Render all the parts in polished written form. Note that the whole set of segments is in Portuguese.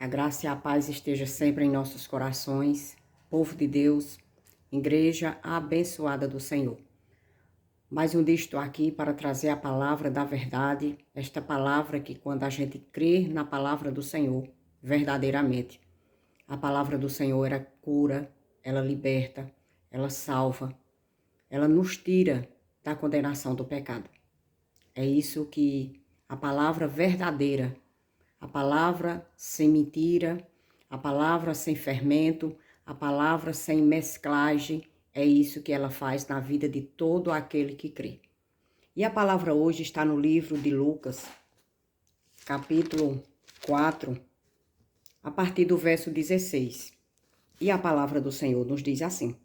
A graça e a paz esteja sempre em nossos corações, povo de Deus, igreja abençoada do Senhor. Mais um dia estou aqui para trazer a palavra da verdade, esta palavra que quando a gente crê na palavra do Senhor, verdadeiramente, a palavra do Senhor ela cura, ela liberta, ela salva, ela nos tira da condenação do pecado. É isso que a palavra verdadeira, a palavra sem mentira, a palavra sem fermento, a palavra sem mesclagem, é isso que ela faz na vida de todo aquele que crê. E a palavra hoje está no livro de Lucas, capítulo 4, a partir do verso 16. E a palavra do Senhor nos diz assim: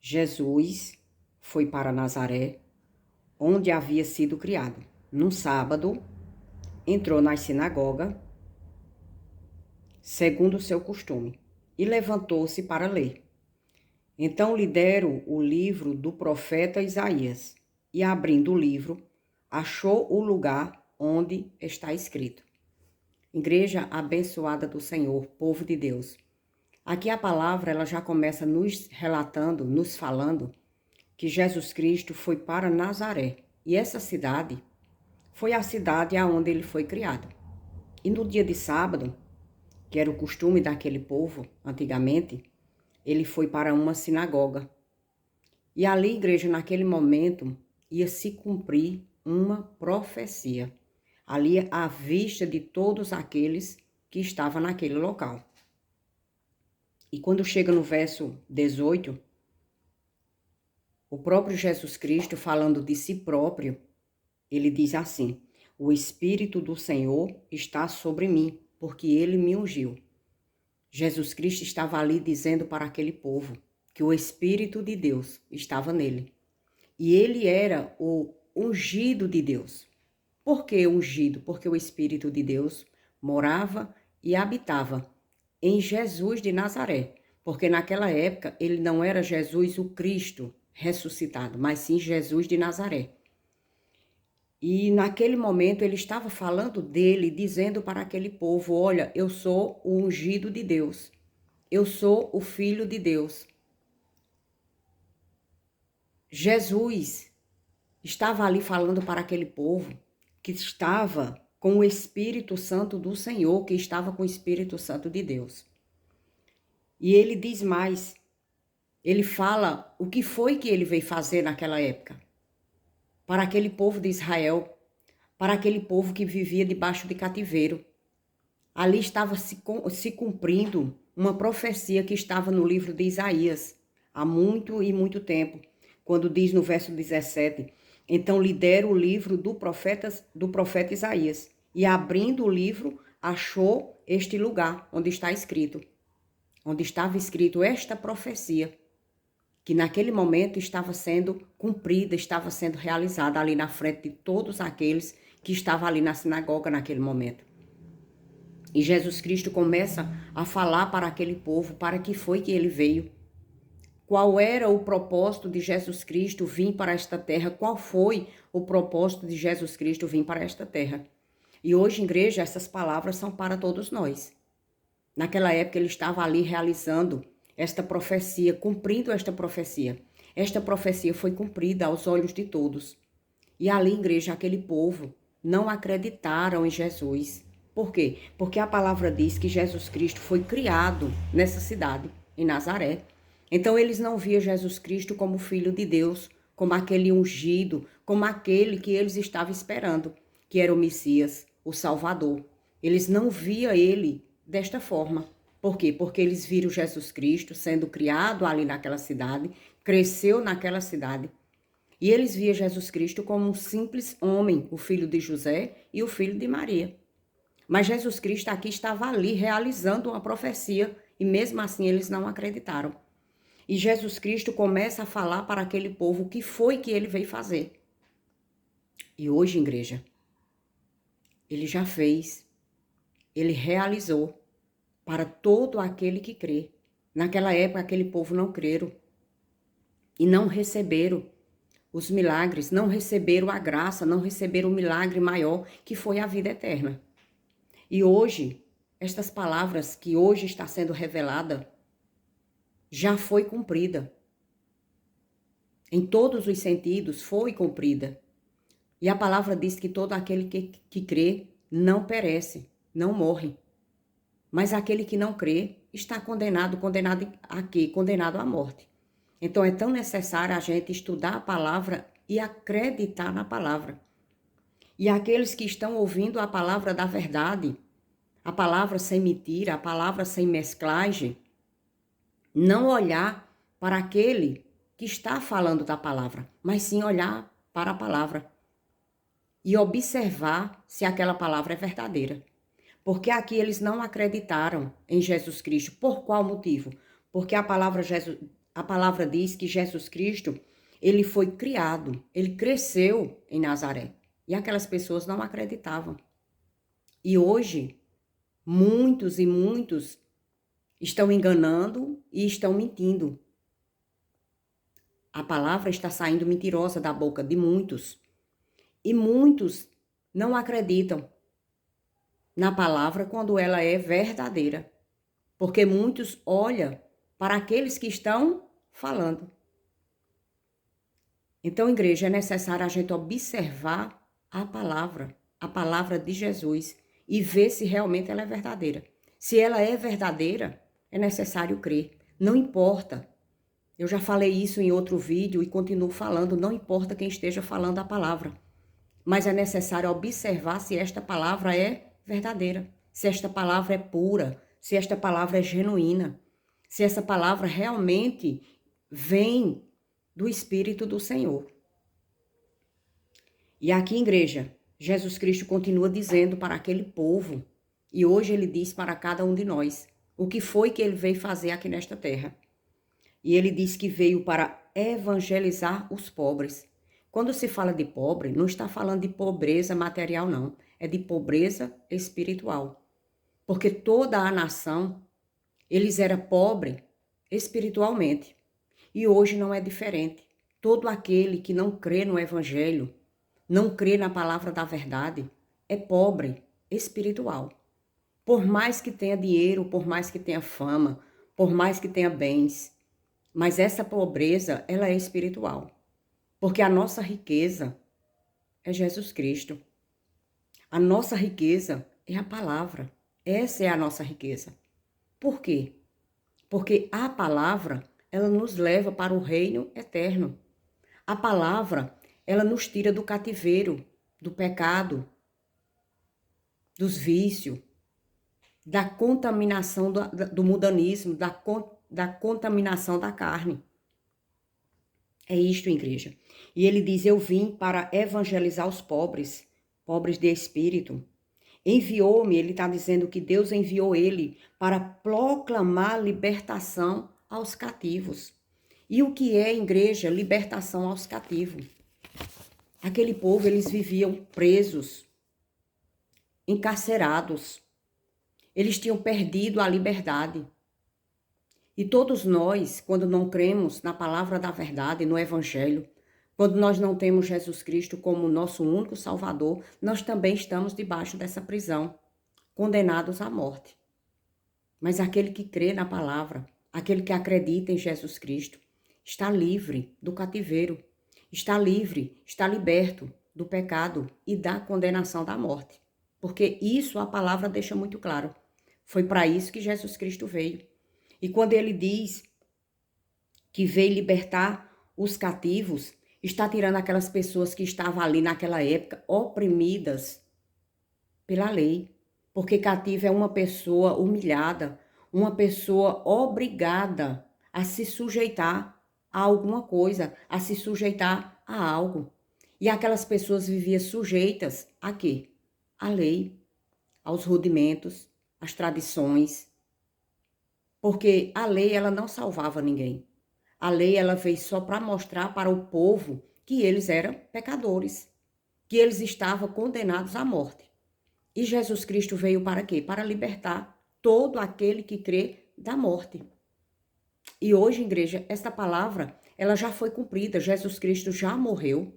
Jesus foi para Nazaré, onde havia sido criado. Num sábado, entrou na sinagoga, segundo o seu costume, e levantou-se para ler. Então lhe deram o livro do profeta Isaías, e abrindo o livro, achou o lugar onde está escrito: Igreja abençoada do Senhor, povo de Deus. Aqui a palavra ela já começa nos relatando, nos falando que Jesus Cristo foi para Nazaré, e essa cidade foi a cidade aonde ele foi criado. E no dia de sábado, que era o costume daquele povo antigamente, ele foi para uma sinagoga. E ali, igreja, naquele momento, ia se cumprir uma profecia. Ali à vista de todos aqueles que estavam naquele local. E quando chega no verso 18, o próprio Jesus Cristo, falando de si próprio, ele diz assim: o Espírito do Senhor está sobre mim, porque ele me ungiu. Jesus Cristo estava ali dizendo para aquele povo que o Espírito de Deus estava nele. E ele era o ungido de Deus. Por que ungido? Porque o Espírito de Deus morava e habitava em Jesus de Nazaré. Porque naquela época ele não era Jesus o Cristo ressuscitado, mas sim Jesus de Nazaré. E naquele momento ele estava falando dele, dizendo para aquele povo: olha, eu sou o ungido de Deus. Eu sou o Filho de Deus. Jesus estava ali falando para aquele povo que estava com o Espírito Santo do Senhor, que estava com o Espírito Santo de Deus. E ele diz mais, ele fala o que foi que ele veio fazer naquela época. Para aquele povo de Israel, para aquele povo que vivia debaixo de cativeiro. Ali estava se cumprindo uma profecia que estava no livro de Isaías, há muito e muito tempo, quando diz no verso 17, então lhe deram o livro do profeta Isaías, e abrindo o livro, achou este lugar onde está escrito, onde estava escrito esta profecia, que naquele momento estava sendo cumprida, estava sendo realizada ali na frente de todos aqueles que estavam ali na sinagoga naquele momento. E Jesus Cristo começa a falar para aquele povo para que foi que ele veio. Qual era o propósito de Jesus Cristo vir para esta terra? Qual foi o propósito de Jesus Cristo vir para esta terra? E hoje, igreja, essas palavras são para todos nós. Naquela época ele estava ali realizando esta profecia, cumprindo esta profecia. Esta profecia foi cumprida aos olhos de todos. E ali, igreja, aquele povo não acreditaram em Jesus. Por quê? Porque a palavra diz que Jesus Cristo foi criado nessa cidade, em Nazaré. Então eles não viam Jesus Cristo como Filho de Deus, como aquele ungido, como aquele que eles estavam esperando, que era o Messias, o Salvador. Eles não viam ele desta forma. Por quê? Porque eles viram Jesus Cristo sendo criado ali naquela cidade, cresceu naquela cidade. E eles viam Jesus Cristo como um simples homem, o filho de José e o filho de Maria. Mas Jesus Cristo aqui estava ali realizando uma profecia e mesmo assim eles não acreditaram. E Jesus Cristo começa a falar para aquele povo o que foi que ele veio fazer. E hoje, igreja, ele já fez, ele realizou para todo aquele que crê. Naquela época, aquele povo não creram e não receberam os milagres, não receberam a graça, não receberam o milagre maior que foi a vida eterna. E hoje, estas palavras que hoje está sendo revelada já foi cumprida. Em todos os sentidos foi cumprida. E a palavra diz que todo aquele que crê não perece, não morre. Mas aquele que não crê está condenado. Condenado a quê? Condenado à morte. Então é tão necessário a gente estudar a palavra e acreditar na palavra. E aqueles que estão ouvindo a palavra da verdade, a palavra sem mentira, a palavra sem mesclagem, não olhar para aquele que está falando da palavra, mas sim olhar para a palavra e observar se aquela palavra é verdadeira. Porque aqui eles não acreditaram em Jesus Cristo. Por qual motivo? Porque a palavra diz que Jesus Cristo, ele foi criado, ele cresceu em Nazaré. E aquelas pessoas não acreditavam. E hoje, muitos e muitos estão enganando e estão mentindo. A palavra está saindo mentirosa da boca de muitos. E muitos não acreditam na palavra quando ela é verdadeira. Porque muitos olham para aqueles que estão falando. Então, igreja, é necessário a gente observar a palavra de Jesus, e ver se realmente ela é verdadeira. Se ela é verdadeira, é necessário crer. Não importa. Eu já falei isso em outro vídeo e continuo falando, não importa quem esteja falando a palavra. Mas é necessário observar se esta palavra é verdadeira, se esta palavra é pura, se esta palavra é genuína, se essa palavra realmente vem do Espírito do Senhor. E aqui, igreja, Jesus Cristo continua dizendo para aquele povo, e hoje ele diz para cada um de nós, o que foi que ele veio fazer aqui nesta terra. E ele diz que veio para evangelizar os pobres. Quando se fala de pobre, não está falando de pobreza material, não. É de pobreza espiritual. Porque toda a nação, eles eram pobres espiritualmente. E hoje não é diferente. Todo aquele que não crê no evangelho, não crê na palavra da verdade, é pobre espiritual. Por mais que tenha dinheiro, por mais que tenha fama, por mais que tenha bens, mas essa pobreza, ela é espiritual. Porque a nossa riqueza é Jesus Cristo. A nossa riqueza é a palavra. Essa é a nossa riqueza. Por quê? Porque a palavra, ela nos leva para o reino eterno. A palavra, ela nos tira do cativeiro, do pecado, dos vícios, da contaminação do mundanismo, da contaminação da carne. É isto, igreja. E ele diz, eu vim para evangelizar os pobres, pobres de espírito. Enviou-me, ele está dizendo que Deus enviou ele para proclamar libertação aos cativos. E o que é, igreja, libertação aos cativos? Aquele povo, eles viviam presos, encarcerados. Eles tinham perdido a liberdade. E todos nós, quando não cremos na palavra da verdade, no evangelho, quando nós não temos Jesus Cristo como nosso único Salvador, nós também estamos debaixo dessa prisão, condenados à morte. Mas aquele que crê na palavra, aquele que acredita em Jesus Cristo, está livre do cativeiro, está livre, está liberto do pecado e da condenação da morte. Porque isso a palavra deixa muito claro. Foi para isso que Jesus Cristo veio. E quando ele diz que veio libertar os cativos, está tirando aquelas pessoas que estavam ali naquela época oprimidas pela lei. Porque cativo é uma pessoa humilhada, uma pessoa obrigada a se sujeitar a alguma coisa, a se sujeitar a algo. E aquelas pessoas viviam sujeitas a quê? À lei, aos rudimentos, às tradições. Porque a lei, ela não salvava ninguém. A lei, ela veio só para mostrar para o povo que eles eram pecadores, que eles estavam condenados à morte. E Jesus Cristo veio para quê? Para libertar todo aquele que crê da morte. E hoje, igreja, esta palavra, ela já foi cumprida. Jesus Cristo já morreu.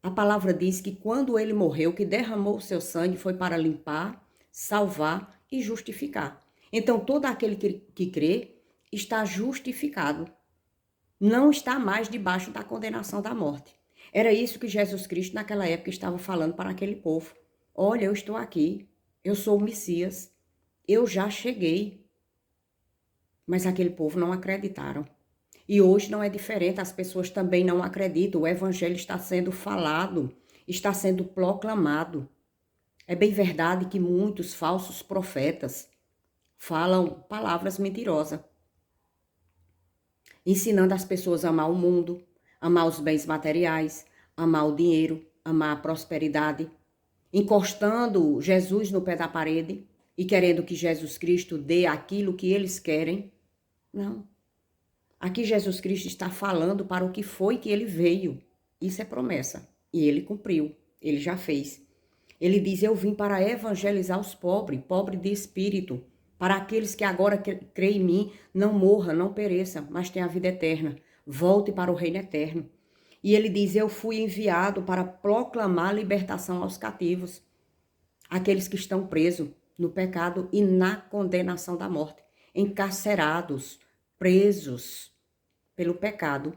A palavra diz que quando ele morreu, que derramou o seu sangue, foi para limpar, salvar e justificar. Então, todo aquele que crê está justificado. Não está mais debaixo da condenação da morte. Era isso que Jesus Cristo naquela época estava falando para aquele povo. Olha, eu estou aqui, eu sou o Messias, eu já cheguei. Mas aquele povo não acreditaram. E hoje não é diferente, as pessoas também não acreditam. O evangelho está sendo falado, está sendo proclamado. É bem verdade que muitos falsos profetas falam palavras mentirosas, ensinando as pessoas a amar o mundo, amar os bens materiais, amar o dinheiro, amar a prosperidade, encostando Jesus no pé da parede e querendo que Jesus Cristo dê aquilo que eles querem. Não. Aqui Jesus Cristo está falando para o que foi que ele veio. Isso é promessa. E ele cumpriu. Ele já fez. Ele diz, eu vim para evangelizar os pobres, pobres de espírito, para aqueles que agora creem em mim, não morra, não pereça, mas tenha a vida eterna. Volte para o reino eterno. E ele diz, eu fui enviado para proclamar a libertação aos cativos, aqueles que estão presos no pecado e na condenação da morte, encarcerados, presos pelo pecado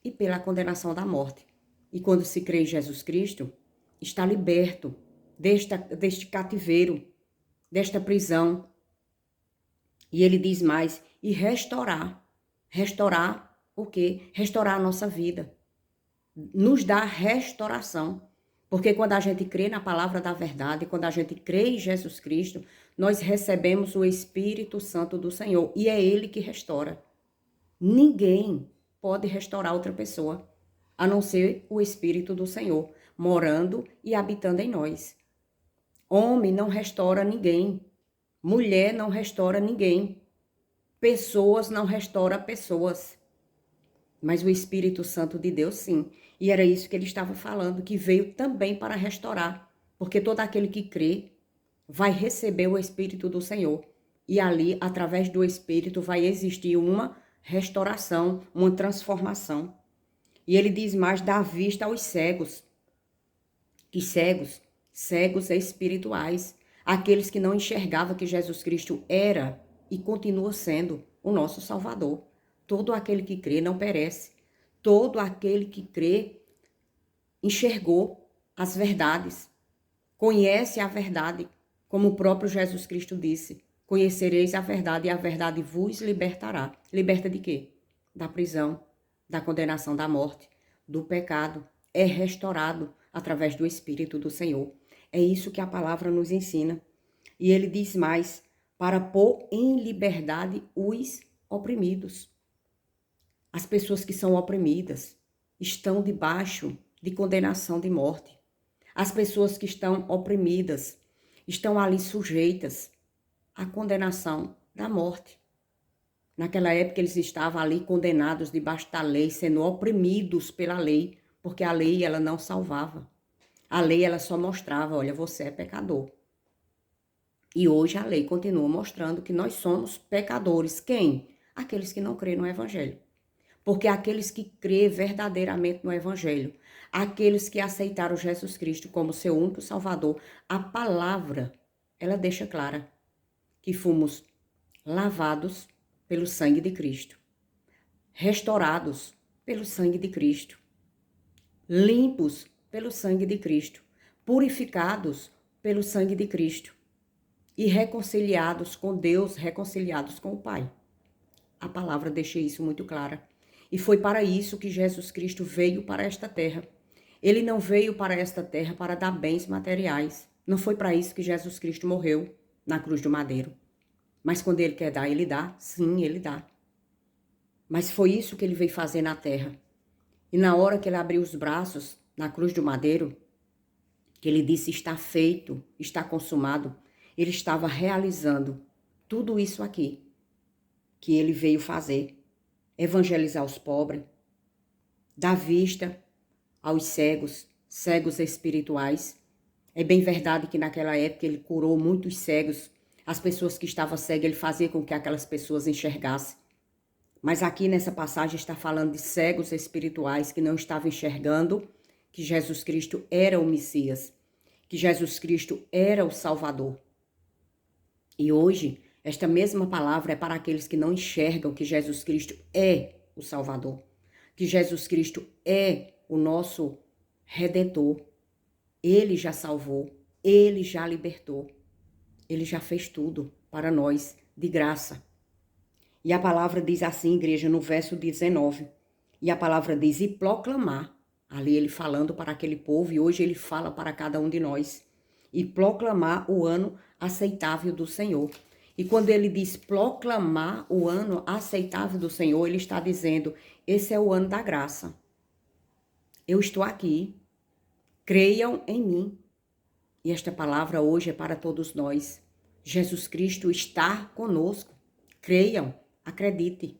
e pela condenação da morte. E quando se crê em Jesus Cristo, está liberto deste cativeiro, desta prisão. E ele diz mais, e restaurar. Restaurar o quê? Restaurar a nossa vida. Nos dá restauração. Porque quando a gente crê na palavra da verdade, quando a gente crê em Jesus Cristo, nós recebemos o Espírito Santo do Senhor. E é Ele que restaura. Ninguém pode restaurar outra pessoa, a não ser o Espírito do Senhor, morando e habitando em nós. Homem não restaura ninguém. Mulher não restaura ninguém. Pessoas não restaura pessoas. Mas o Espírito Santo de Deus, sim. E era isso que ele estava falando, que veio também para restaurar. Porque todo aquele que crê vai receber o Espírito do Senhor. E ali, através do Espírito, vai existir uma restauração, uma transformação. E ele diz mais, dá vista aos cegos. Que cegos espirituais. Aqueles que não enxergavam que Jesus Cristo era e continua sendo o nosso Salvador. Todo aquele que crê não perece. Todo aquele que crê enxergou as verdades. Conhece a verdade, como o próprio Jesus Cristo disse. Conhecereis a verdade e a verdade vos libertará. Liberta de quê? Da prisão, da condenação da morte, do pecado. É restaurado através do Espírito do Senhor. É isso que a palavra nos ensina. E ele diz mais, para pôr em liberdade os oprimidos. As pessoas que são oprimidas estão debaixo de condenação de morte. As pessoas que estão oprimidas estão ali sujeitas à condenação da morte. Naquela época eles estavam ali condenados debaixo da lei, sendo oprimidos pela lei, porque a lei ela não salvava. A lei ela só mostrava, olha, você é pecador. E hoje a lei continua mostrando que nós somos pecadores. Quem? Aqueles que não creem no Evangelho. Porque aqueles que creem verdadeiramente no Evangelho, aqueles que aceitaram Jesus Cristo como seu único Salvador, a palavra, ela deixa clara que fomos lavados pelo sangue de Cristo, restaurados pelo sangue de Cristo, limpos pelo sangue de Cristo, purificados pelo sangue de Cristo e reconciliados com Deus, reconciliados com o Pai. A palavra deixa isso muito clara. E foi para isso que Jesus Cristo veio para esta terra. Ele não veio para esta terra para dar bens materiais. Não foi para isso que Jesus Cristo morreu na cruz do madeiro. Mas quando ele quer dar, ele dá. Sim, ele dá. Mas foi isso que ele veio fazer na terra. E na hora que ele abriu os braços na cruz do madeiro, que ele disse está feito, está consumado, ele estava realizando tudo isso aqui que ele veio fazer. Evangelizar os pobres, dar vista aos cegos, cegos espirituais. É bem verdade que naquela época ele curou muitos cegos. As pessoas que estavam cegas, ele fazia com que aquelas pessoas enxergassem. Mas aqui nessa passagem está falando de cegos espirituais que não estavam enxergando que Jesus Cristo era o Messias, que Jesus Cristo era o Salvador. E hoje, esta mesma palavra é para aqueles que não enxergam que Jesus Cristo é o Salvador, que Jesus Cristo é o nosso Redentor. Ele já salvou, ele já libertou, ele já fez tudo para nós de graça. E a palavra diz assim, igreja, no verso 19. E a palavra diz, e proclamar. Ali ele falando para aquele povo, e hoje ele fala para cada um de nós. E proclamar o ano aceitável do Senhor. E quando ele diz proclamar o ano aceitável do Senhor, ele está dizendo, esse é o ano da graça. Eu estou aqui, creiam em mim. E esta palavra hoje é para todos nós. Jesus Cristo está conosco. Creiam, acredite.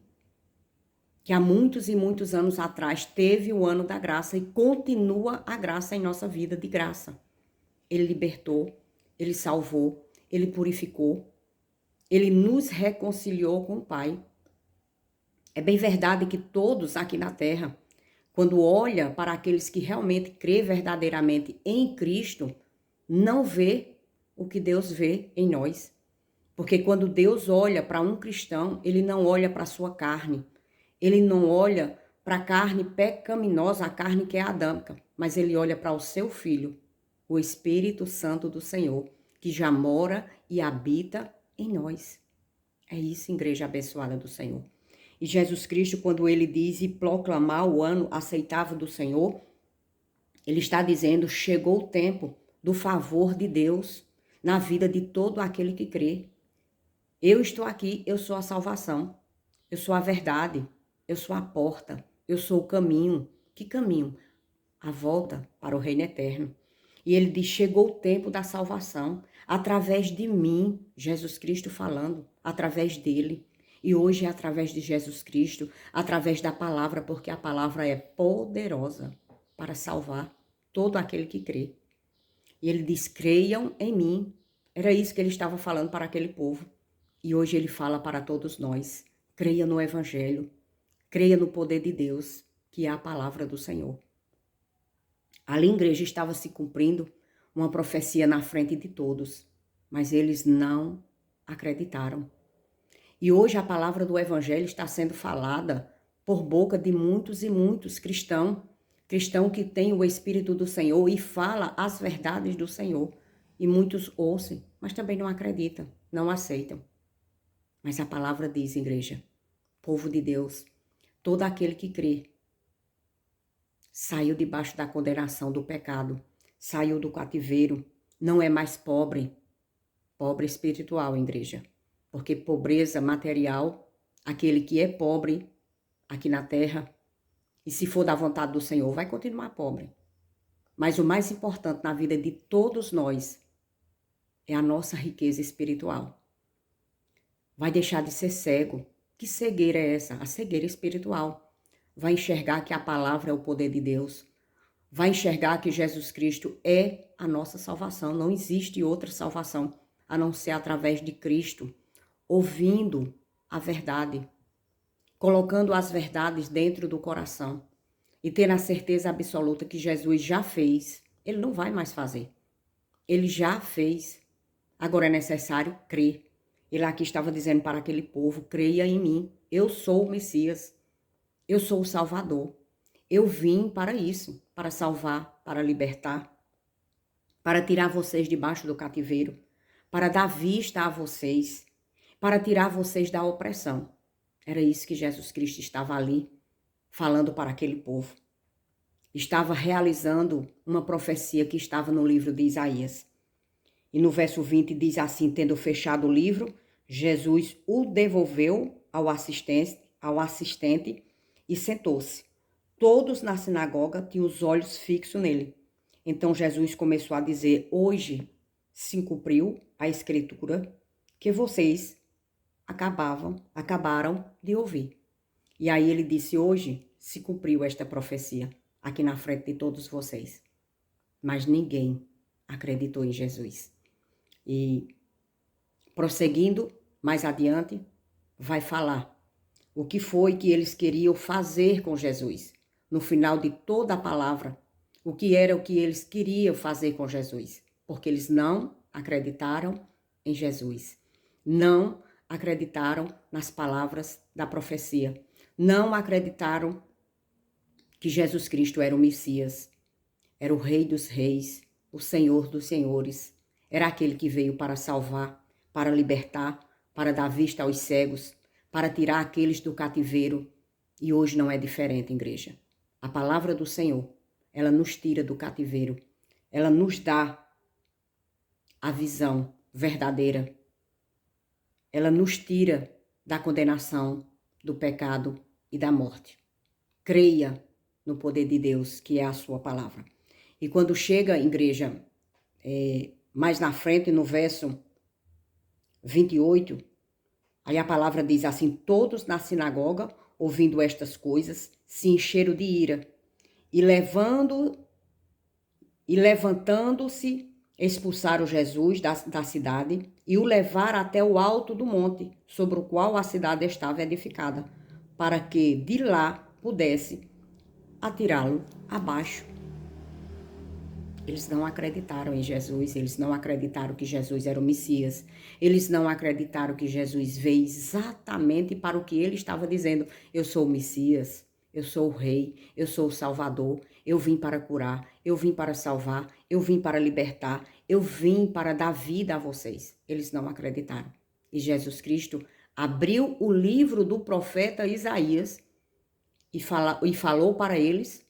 Que há muitos e muitos anos atrás teve o ano da graça e continua a graça em nossa vida de graça. Ele libertou, ele salvou, ele purificou, ele nos reconciliou com o Pai. É bem verdade que todos aqui na terra, quando olha para aqueles que realmente crê verdadeiramente em Cristo, não vê o que Deus vê em nós. Porque quando Deus olha para um cristão, ele não olha para a sua carne. Ele não olha para a carne pecaminosa, a carne que é adâmica, mas ele olha para o seu Filho, o Espírito Santo do Senhor, que já mora e habita em nós. É isso, igreja abençoada do Senhor. E Jesus Cristo, quando ele diz e proclamar o ano aceitável do Senhor, ele está dizendo, chegou o tempo do favor de Deus na vida de todo aquele que crê. Eu estou aqui, eu sou a salvação, eu sou a verdade, eu sou a porta, eu sou o caminho. Que caminho? A volta para o reino eterno. E ele diz, chegou o tempo da salvação, através de mim, Jesus Cristo falando, através dele. E hoje é através de Jesus Cristo, através da palavra, porque a palavra é poderosa para salvar todo aquele que crê. E ele diz, creiam em mim. Era isso que ele estava falando para aquele povo. E hoje ele fala para todos nós, creia no Evangelho, creia no poder de Deus, que é a palavra do Senhor. Ali, igreja, estava se cumprindo uma profecia na frente de todos, mas eles não acreditaram. E hoje a palavra do Evangelho está sendo falada por boca de muitos e muitos cristãos que têm o Espírito do Senhor e fala as verdades do Senhor. E muitos ouvem, mas também não acreditam, não aceitam. Mas a palavra diz, igreja, povo de Deus, todo aquele que crê, saiu debaixo da condenação do pecado, saiu do cativeiro, não é mais pobre, pobre espiritual, igreja. Porque pobreza material, aquele que é pobre aqui na terra, e se for da vontade do Senhor, vai continuar pobre. Mas o mais importante na vida de todos nós é a nossa riqueza espiritual. Vai deixar de ser cego. Que cegueira é essa? A cegueira espiritual. Vai enxergar que a palavra é o poder de Deus. Vai enxergar que Jesus Cristo é a nossa salvação. Não existe outra salvação a não ser através de Cristo. Ouvindo a verdade. Colocando as verdades dentro do coração. E tendo a certeza absoluta que Jesus já fez. Ele não vai mais fazer. Ele já fez. Agora é necessário crer. Ele aqui estava dizendo para aquele povo, creia em mim, eu sou o Messias, eu sou o Salvador. Eu vim para isso, para salvar, para libertar, para tirar vocês debaixo do cativeiro, para dar vista a vocês, para tirar vocês da opressão. Era isso que Jesus Cristo estava ali, falando para aquele povo. Estava realizando uma profecia que estava no livro de Isaías. E no verso 20 diz assim, tendo fechado o livro, Jesus o devolveu ao assistente e sentou-se. Todos na sinagoga tinham os olhos fixos nele. Então Jesus começou a dizer, hoje se cumpriu a escritura que vocês acabaram de ouvir. E aí ele disse, hoje se cumpriu esta profecia aqui na frente de todos vocês. Mas ninguém acreditou em Jesus. E prosseguindo mais adiante, vai falar o que foi que eles queriam fazer com Jesus. No final de toda a palavra, o que era o que eles queriam fazer com Jesus. Porque eles não acreditaram em Jesus. Não acreditaram nas palavras da profecia. Não acreditaram que Jesus Cristo era o Messias, era o Rei dos Reis, o Senhor dos Senhores. Era aquele que veio para salvar, para libertar, para dar vista aos cegos, para tirar aqueles do cativeiro. E hoje não é diferente, igreja. A palavra do Senhor, ela nos tira do cativeiro. Ela nos dá a visão verdadeira. Ela nos tira da condenação, do pecado e da morte. Creia no poder de Deus, que é a sua palavra. E quando chega, igreja, mais na frente, no verso 28, aí a palavra diz assim: todos na sinagoga, ouvindo estas coisas, se encheram de ira, e levantando-se, expulsaram Jesus da cidade e o levaram até o alto do monte, sobre o qual a cidade estava edificada, para que de lá pudesse atirá-lo abaixo. Eles não acreditaram em Jesus, eles não acreditaram que Jesus era o Messias, eles não acreditaram que Jesus veio exatamente para o que ele estava dizendo. Eu sou o Messias, eu sou o Rei, eu sou o Salvador, eu vim para curar, eu vim para salvar, eu vim para libertar, eu vim para dar vida a vocês. Eles não acreditaram. E Jesus Cristo abriu o livro do profeta Isaías e falou para eles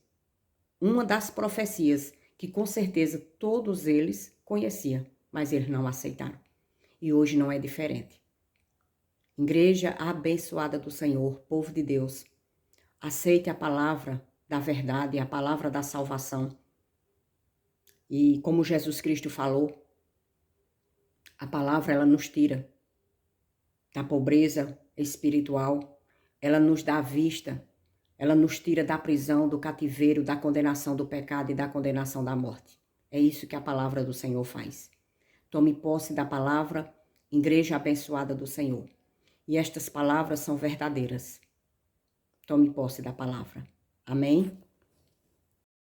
uma das profecias que com certeza todos eles conheciam, mas eles não aceitaram. E hoje não é diferente. Igreja abençoada do Senhor, povo de Deus, aceite a palavra da verdade, a palavra da salvação. E como Jesus Cristo falou, a palavra ela nos tira da pobreza espiritual, ela nos dá vista, ela nos tira da prisão, do cativeiro, da condenação do pecado e da condenação da morte. É isso que a palavra do Senhor faz. Tome posse da palavra, igreja abençoada do Senhor. E estas palavras são verdadeiras. Tome posse da palavra. Amém?